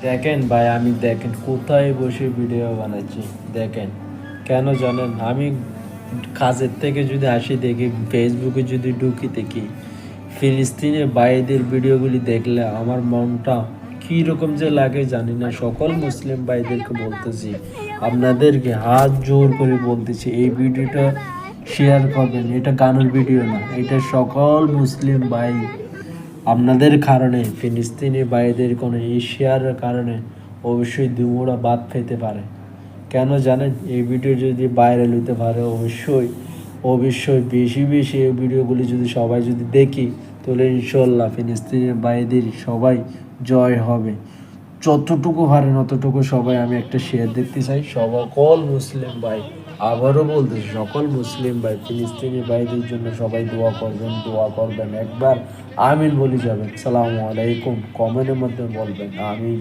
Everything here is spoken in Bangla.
দেখেন ভাই, আমি দেখেন কোথায় বসে ভিডিও বানাচ্ছি। দেখেন কেন জানেন, আমি কাজের থেকে যদি আসি দেখি, ফেসবুকে যদি ঢুকি দেখি ফিলিস্তিনের ভাইদের ভিডিওগুলি দেখলে আমার মনটা কী রকম যে লাগে জানি না। সকল মুসলিম ভাইদেরকে বলতেছি, আপনাদেরকে হাত জোর করে বলতেছি, এই ভিডিওটা শেয়ার করবেন। এটা গানের ভিডিও না, এটা সকল মুসলিম ভাই আপনাদের কারণে, ফিলিস্তিনি ভাইদের কোনো শেয়ারের কারণে অবশ্যই দুমুড়া ভাত খেতে পারে। কেন জানেন, এই ভিডিও যদি ভাইরাল হতে পারে, অবশ্যই অবশ্যই বেশি বেশি এই ভিডিওগুলি যদি সবাই যদি দেখি, তাহলে ইনশাল্লাহ ফিলিস্তিনের ভাইদের সবাই জয় হবে। যতটুকু পারেন অতটুকু সবাই আমি একটা শেয়ার দেখতে চাই। সকল মুসলিম ভাই, আবারও বলতেছি, সকল মুসলিম ভাই ফিলিস্তিনি ভাইদের জন্য সবাই দোয়া করবেন, দোয়া করবেন। একবার আমিন বলে যাবেন। সালামু আলাইকুম, কমেন্টের মধ্যে বলবেন আমিন।